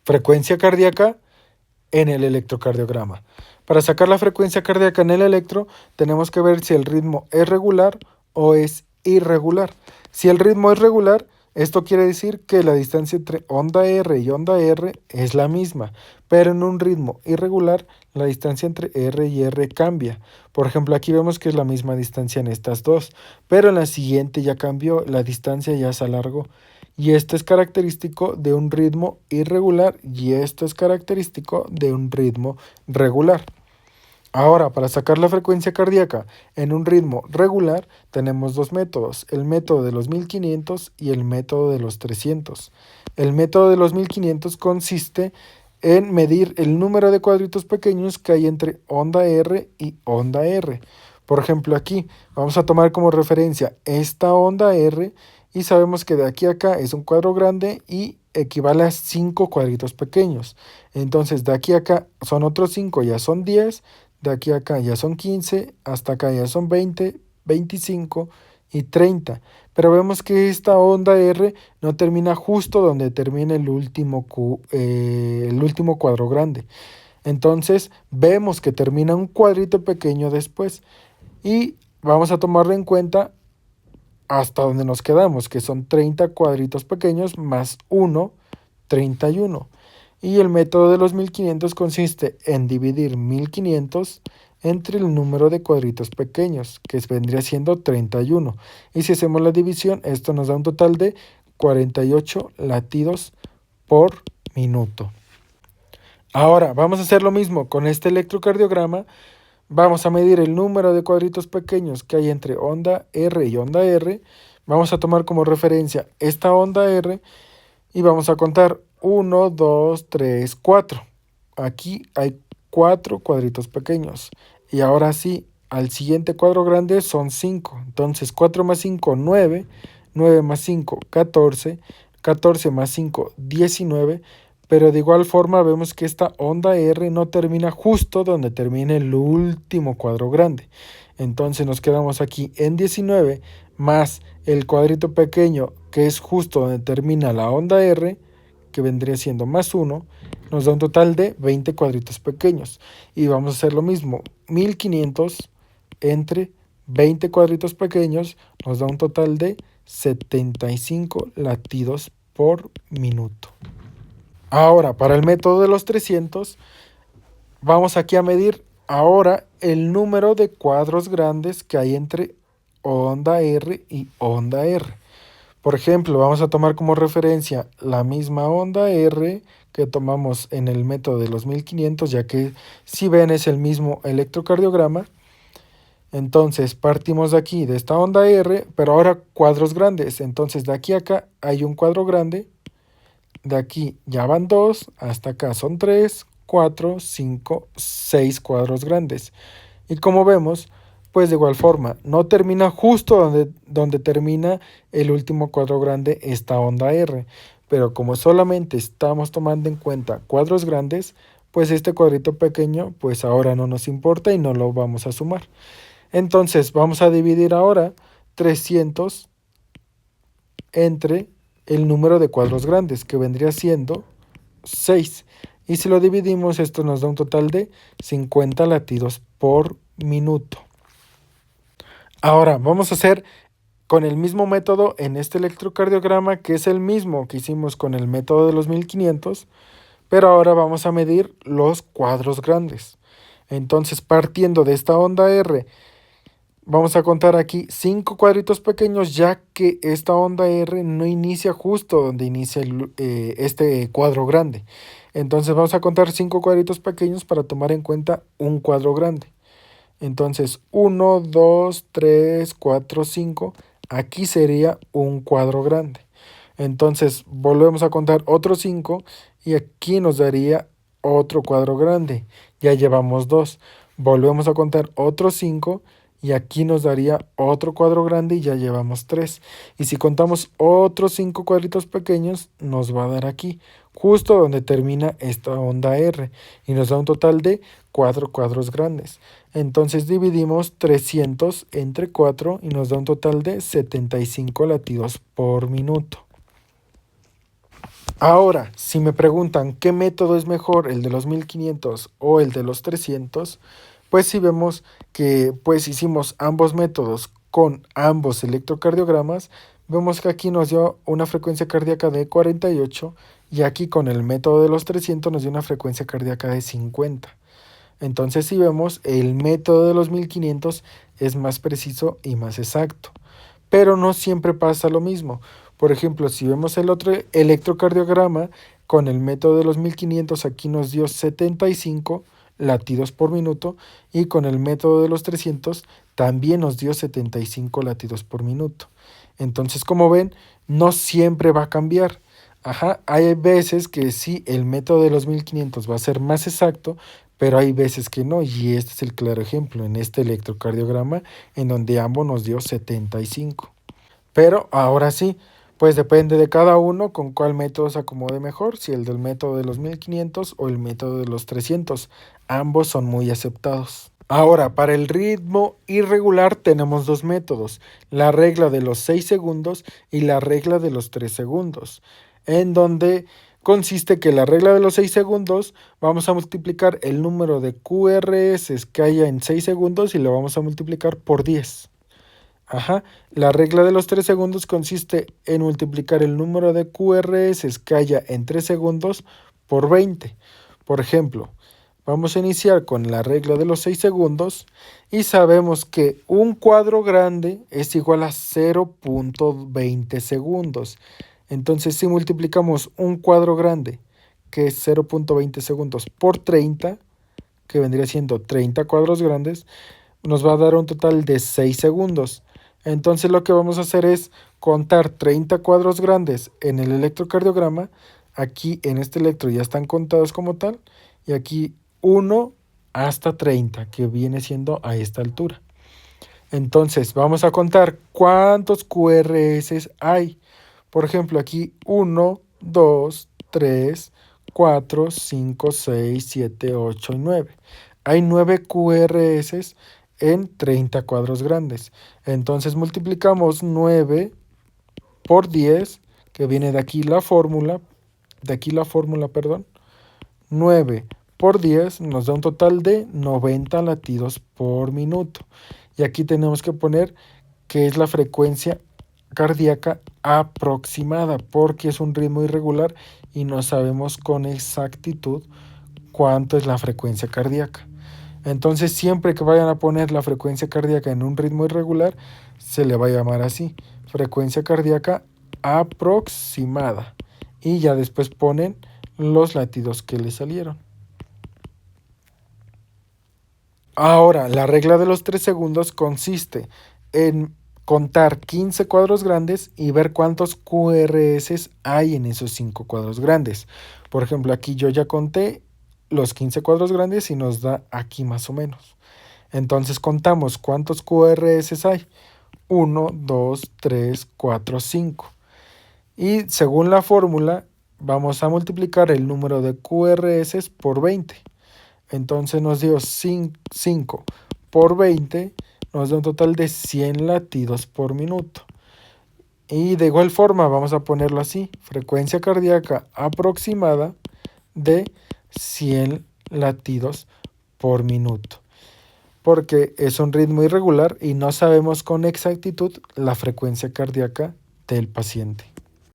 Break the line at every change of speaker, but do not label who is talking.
frecuencia cardíaca en el electrocardiograma. Para sacar la frecuencia cardíaca en el electro, tenemos que ver si el ritmo es regular o es irregular. Si el ritmo es regular, esto quiere decir que la distancia entre onda R y onda R es la misma, pero en un ritmo irregular, la distancia entre R y R cambia. Por ejemplo, aquí vemos que es la misma distancia en estas dos, pero en la siguiente ya cambió, la distancia ya se alargó. Y esto es característico de un ritmo irregular y esto es característico de un ritmo regular. Ahora, para sacar la frecuencia cardíaca en un ritmo regular, tenemos dos métodos, el método de los 1500 y el método de los 300. El método de los 1500 consiste en medir el número de cuadritos pequeños que hay entre onda R y onda R. Por ejemplo, aquí vamos a tomar como referencia esta onda R y sabemos que de aquí a acá es un cuadro grande y equivale a 5 cuadritos pequeños. Entonces, de aquí a acá son otros 5, ya son 10. De aquí a acá ya son 15, hasta acá ya son 20, 25 y 30. Pero vemos que esta onda R no termina justo donde termina el último cuadro grande. Entonces vemos que termina un cuadrito pequeño después. Y vamos a tomarlo en cuenta hasta donde nos quedamos, que son 30 cuadritos pequeños más 1, 31. Y el método de los 1500 consiste en dividir 1500 entre el número de cuadritos pequeños, que vendría siendo 31. Y si hacemos la división, esto nos da un total de 48 latidos por minuto. Ahora, vamos a hacer lo mismo con este electrocardiograma. Vamos a medir el número de cuadritos pequeños que hay entre onda R y onda R. Vamos a tomar como referencia esta onda R y vamos a contar 1, 2, 3, 4. Aquí hay 4 cuadritos pequeños. Y ahora sí, al siguiente cuadro grande son 5. Entonces 4 más 5, 9. 9 más 5, 14. 14 más 5, 19. Pero de igual forma vemos que esta onda R no termina justo donde termina el último cuadro grande. Entonces nos quedamos aquí en 19 más el cuadrito pequeño que es justo donde termina la onda R, que vendría siendo más 1, nos da un total de 20 cuadritos pequeños. Y vamos a hacer lo mismo, 1500 entre 20 cuadritos pequeños nos da un total de 75 latidos por minuto. Ahora, para el método de los 300, vamos aquí a medir ahora el número de cuadros grandes que hay entre onda R y onda R. Por ejemplo, vamos a tomar como referencia la misma onda R que tomamos en el método de los 1500, ya que si ven es el mismo electrocardiograma. Entonces partimos de aquí, de esta onda R, pero ahora cuadros grandes. Entonces de aquí a acá hay un cuadro grande. De aquí ya van 2, hasta acá son 3, 4, 5, 6 cuadros grandes. Y como vemos, pues de igual forma, no termina justo donde termina el último cuadro grande esta onda R. Pero como solamente estamos tomando en cuenta cuadros grandes, pues este cuadrito pequeño, pues ahora no nos importa y no lo vamos a sumar. Entonces vamos a dividir ahora 300 entre el número de cuadros grandes, que vendría siendo 6. Y si lo dividimos, esto nos da un total de 50 latidos por minuto. Ahora vamos a hacer con el mismo método en este electrocardiograma, que es el mismo que hicimos con el método de los 1500, pero ahora vamos a medir los cuadros grandes. Entonces, partiendo de esta onda R, vamos a contar aquí 5 cuadritos pequeños, ya que esta onda R no inicia justo donde inicia este cuadro grande. Entonces vamos a contar 5 cuadritos pequeños para tomar en cuenta un cuadro grande. Entonces 1, 2, 3, 4, 5. Aquí sería un cuadro grande. Entonces volvemos a contar otros 5 y aquí nos daría otro cuadro grande. Ya llevamos 2. Volvemos a contar otros 5 y aquí nos daría otro cuadro grande y ya llevamos 3. Y si contamos otros 5 cuadritos pequeños, nos va a dar aquí, justo donde termina esta onda R. Y nos da un total de 4 cuadros grandes. Entonces dividimos 300 entre 4 y nos da un total de 75 latidos por minuto. Ahora, si me preguntan qué método es mejor, el de los 1500 o el de los 300, pues si vemos que pues hicimos ambos métodos con ambos electrocardiogramas, vemos que aquí nos dio una frecuencia cardíaca de 48 y aquí con el método de los 300 nos dio una frecuencia cardíaca de 50. Entonces si vemos, el método de los 1500 es más preciso y más exacto. Pero no siempre pasa lo mismo. Por ejemplo, si vemos el otro electrocardiograma, con el método de los 1500 aquí nos dio 75 latidos por minuto y con el método de los 300 también nos dio 75 latidos por minuto. Entonces, como ven, no siempre va a cambiar. Ajá, hay veces que sí, el método de los 1500 va a ser más exacto, pero hay veces que no, y este es el claro ejemplo en este electrocardiograma en donde ambos nos dio 75. Pero ahora sí, pues depende de cada uno con cuál método se acomode mejor, si el del método de los 1500 o el método de los 300. Ambos son muy aceptados. Ahora, para el ritmo irregular tenemos dos métodos, la regla de los 6 segundos y la regla de los 3 segundos, en donde consiste que la regla de los 6 segundos vamos a multiplicar el número de QRS que haya en 6 segundos y lo vamos a multiplicar por 10. Ajá, la regla de los 3 segundos consiste en multiplicar el número de QRS que haya en 3 segundos por 20. Por ejemplo, vamos a iniciar con la regla de los 6 segundos y sabemos que un cuadro grande es igual a 0.20 segundos. Entonces, si multiplicamos un cuadro grande, que es 0.20 segundos, por 30, que vendría siendo 30 cuadros grandes, nos va a dar un total de 6 segundos. Entonces lo que vamos a hacer es contar 30 cuadros grandes en el electrocardiograma. Aquí en este electro ya están contados como tal. Y aquí 1 hasta 30, que viene siendo a esta altura. Entonces vamos a contar cuántos QRS hay. Por ejemplo, aquí 1, 2, 3, 4, 5, 6, 7, 8 y 9. Hay 9 QRS en 30 cuadros grandes. Entonces multiplicamos 9 por 10, que viene de aquí la fórmula, perdón. 9 por 10 nos da un total de 90 latidos por minuto. Y aquí tenemos que poner que es la frecuencia cardíaca aproximada, porque es un ritmo irregular y no sabemos con exactitud cuánto es la frecuencia cardíaca. Entonces, siempre que vayan a poner la frecuencia cardíaca en un ritmo irregular, se le va a llamar así, frecuencia cardíaca aproximada. Y ya después ponen los latidos que le salieron. Ahora, la regla de los 3 segundos consiste en contar 15 cuadros grandes y ver cuántos QRS hay en esos 5 cuadros grandes. Por ejemplo, aquí yo ya conté los 15 cuadros grandes y nos da aquí más o menos. Entonces contamos cuántos QRS hay. 1, 2, 3, 4, 5. Y según la fórmula, vamos a multiplicar el número de QRS por 20. Entonces nos dio 5 por 20, nos da un total de 100 latidos por minuto. Y de igual forma vamos a ponerlo así, frecuencia cardíaca aproximada de 100 latidos por minuto. Porque es un ritmo irregular y no sabemos con exactitud la frecuencia cardíaca del paciente.